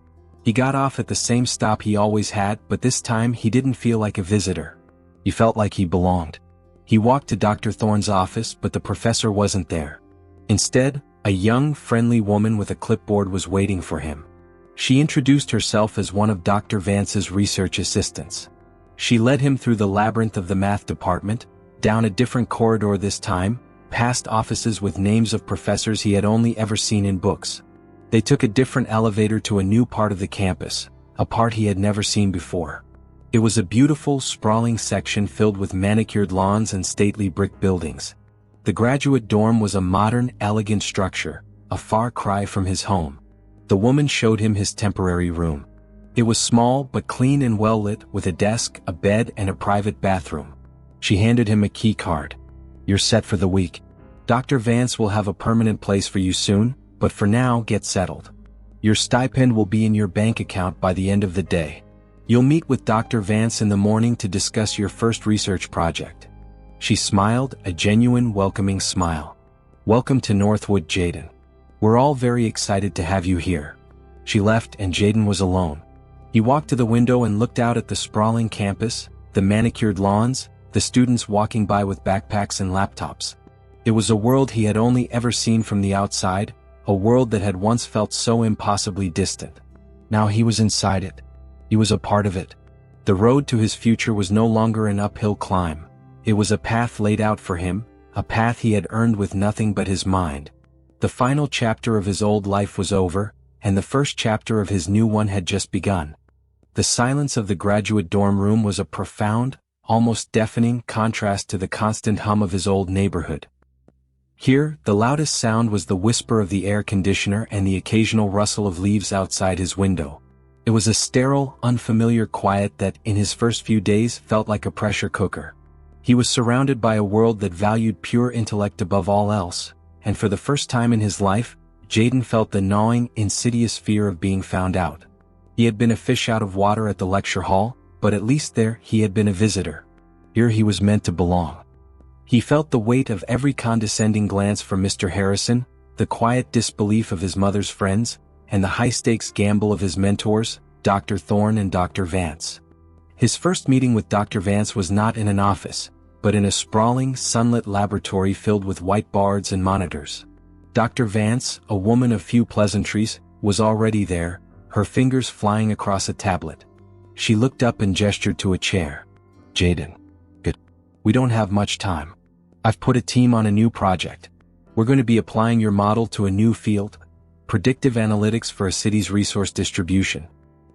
S1: He got off at the same stop he always had, but this time he didn't feel like a visitor. He felt like he belonged. He walked to Dr. Thorne's office, but the professor wasn't there. Instead, a young, friendly woman with a clipboard was waiting for him. She introduced herself as one of Dr. Vance's research assistants. She led him through the labyrinth of the math department, down a different corridor this time, past offices with names of professors he had only ever seen in books. They took a different elevator to a new part of the campus, a part he had never seen before. It was a beautiful, sprawling section filled with manicured lawns and stately brick buildings. The graduate dorm was a modern, elegant structure, a far cry from his home. The woman showed him his temporary room. It was small but clean and well lit, with a desk, a bed, and a private bathroom. She handed him a key card. "You're set for the week. Dr. Vance will have a permanent place for you soon, but for now, get settled. Your stipend will be in your bank account by the end of the day. You'll meet with Dr. Vance in the morning to discuss your first research project." She smiled, a genuine, welcoming smile. "Welcome to Northwood, Jaden. We're all very excited to have you here." She left and Jaden was alone. He walked to the window and looked out at the sprawling campus, the manicured lawns, the students walking by with backpacks and laptops. It was a world he had only ever seen from the outside, a world that had once felt so impossibly distant. Now he was inside it. He was a part of it. The road to his future was no longer an uphill climb. It was a path laid out for him, a path he had earned with nothing but his mind. The final chapter of his old life was over, and the first chapter of his new one had just begun. The silence of the graduate dorm room was a profound, almost deafening contrast to the constant hum of his old neighborhood. Here, the loudest sound was the whisper of the air conditioner and the occasional rustle of leaves outside his window. It was a sterile, unfamiliar quiet that, in his first few days, felt like a pressure cooker. He was surrounded by a world that valued pure intellect above all else, and for the first time in his life, Jaden felt the gnawing, insidious fear of being found out. He had been a fish out of water at the lecture hall, but at least there he had been a visitor. Here he was meant to belong. He felt the weight of every condescending glance from Mr. Harrison, the quiet disbelief of his mother's friends, and the high-stakes gamble of his mentors, Dr. Thorne and Dr. Vance. His first meeting with Dr. Vance was not in an office, but in a sprawling, sunlit laboratory filled with whiteboards and monitors. Dr. Vance, a woman of few pleasantries, was already there, her fingers flying across a tablet. She looked up and gestured to a chair. "Jaden. Good. We don't have much time. I've put a team on a new project. We're going to be applying your model to a new field, predictive analytics for a city's resource distribution.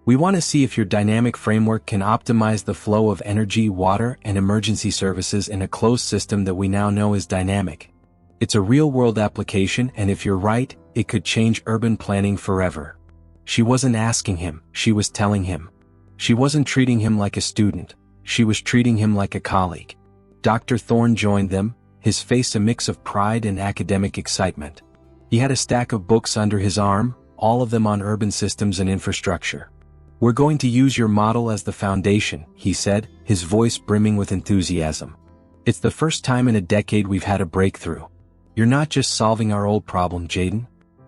S1: We want to see if your dynamic framework can optimize the flow of energy, water, and emergency services in a closed system that we now know is dynamic. It's a real-world application, and if you're right, it could change urban planning forever." She wasn't asking him, she was telling him. She wasn't treating him like a student, she was treating him like a colleague. Dr. Thorne joined them, his face a mix of pride and academic excitement. He had a stack of books under his arm, all of them on urban systems and infrastructure. "We're going to use your model as the foundation," he said, his voice brimming with enthusiasm. "It's the first time in a decade we've had a breakthrough. You're not just solving our old problem, Jaden.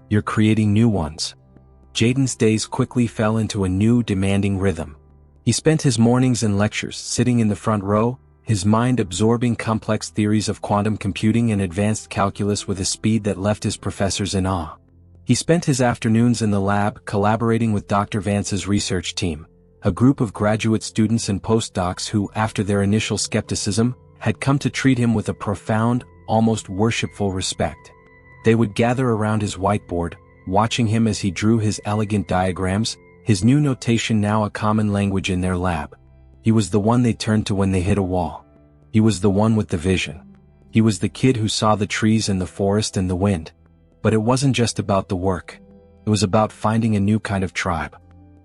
S1: You're creating new ones." Jaden's days quickly fell into a new, demanding rhythm. He spent his mornings and lectures sitting in the front row, his mind absorbing complex theories of quantum computing and advanced calculus with a speed that left his professors in awe. He spent his afternoons in the lab collaborating with Dr. Vance's research team, a group of graduate students and postdocs who, after their initial skepticism, had come to treat him with a profound, almost worshipful respect. They would gather around his whiteboard, watching him as he drew his elegant diagrams, his new notation now a common language in their lab. He was the one they turned to when they hit a wall. He was the one with the vision. He was the kid who saw the trees and the forest and the wind. But it wasn't just about the work. It was about finding a new kind of tribe.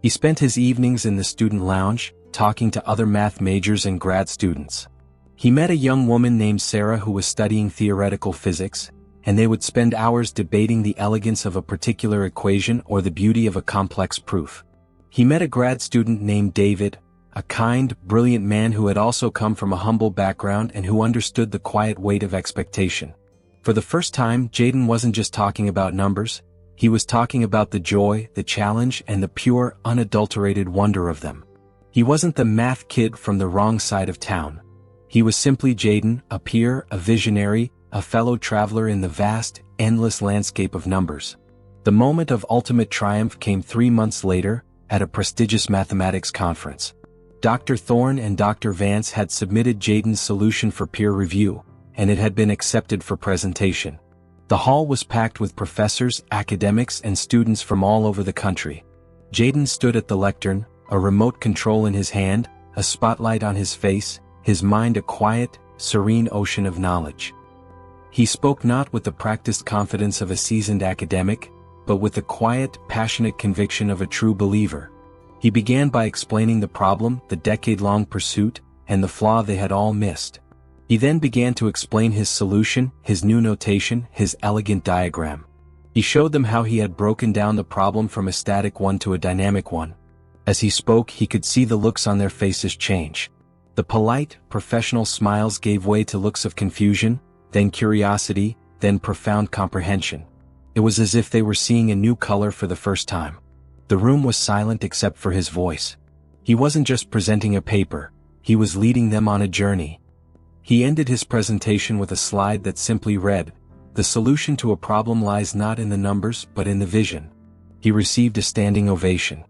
S1: He spent his evenings in the student lounge, talking to other math majors and grad students. He met a young woman named Sarah who was studying theoretical physics, and they would spend hours debating the elegance of a particular equation or the beauty of a complex proof. He met a grad student named David, a kind, brilliant man who had also come from a humble background and who understood the quiet weight of expectation. For the first time, Jaden wasn't just talking about numbers, he was talking about the joy, the challenge, and the pure, unadulterated wonder of them. He wasn't the math kid from the wrong side of town. He was simply Jaden, a peer, a visionary, a fellow traveler in the vast, endless landscape of numbers. The moment of ultimate triumph came 3 months later, at a prestigious mathematics conference. Dr. Thorne and Dr. Vance had submitted Jaden's solution for peer review, and it had been accepted for presentation. The hall was packed with professors, academics, and students from all over the country. Jaden stood at the lectern, a remote control in his hand, a spotlight on his face, his mind a quiet, serene ocean of knowledge. He spoke not with the practiced confidence of a seasoned academic, but with the quiet, passionate conviction of a true believer. He began by explaining the problem, the decade-long pursuit, and the flaw they had all missed. He then began to explain his solution, his new notation, his elegant diagram. He showed them how he had broken down the problem from a static one to a dynamic one. As he spoke, he could see the looks on their faces change. The polite, professional smiles gave way to looks of confusion, then curiosity, then profound comprehension. It was as if they were seeing a new color for the first time. The room was silent except for his voice. He wasn't just presenting a paper, he was leading them on a journey. He ended his presentation with a slide that simply read, "The solution to a problem lies not in the numbers but in the vision." He received a standing ovation.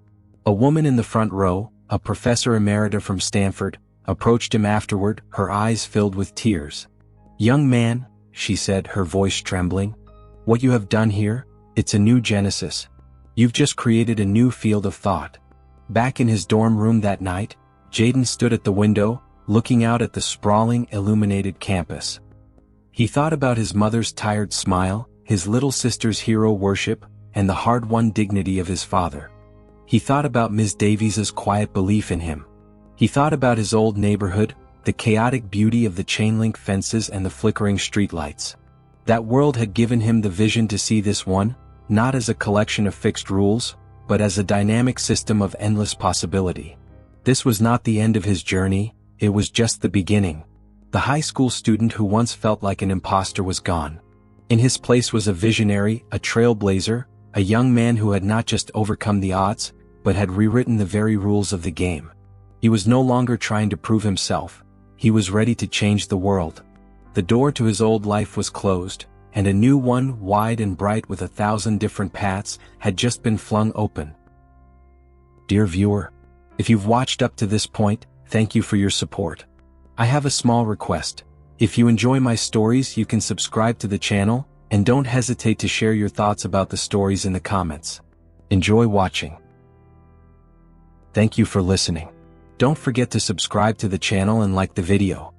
S1: A woman in the front row, a professor emerita from Stanford, approached him afterward, her eyes filled with tears. "Young man," she said, her voice trembling, "what you have done here, it's a new genesis. You've just created a new field of thought." Back in his dorm room that night, Jaden stood at the window, looking out at the sprawling, illuminated campus. He thought about his mother's tired smile, his little sister's hero worship, and the hard-won dignity of his father. He thought about Ms. Davies's quiet belief in him. He thought about his old neighborhood, the chaotic beauty of the chain-link fences and the flickering streetlights. That world had given him the vision to see this one, not as a collection of fixed rules, but as a dynamic system of endless possibility. This was not the end of his journey, it was just the beginning. The high school student who once felt like an imposter was gone. In his place was a visionary, a trailblazer, a young man who had not just overcome the odds, but had rewritten the very rules of the game. He was no longer trying to prove himself, he was ready to change the world. The door to his old life was closed, and a new one, wide and bright with 1,000 different paths, had just been flung open. Dear viewer, if you've watched up to this point, thank you for your support. I have a small request. If you enjoy my stories, you can subscribe to the channel, and don't hesitate to share your thoughts about the stories in the comments. Enjoy watching. Thank you for listening. Don't forget to subscribe to the channel and like the video.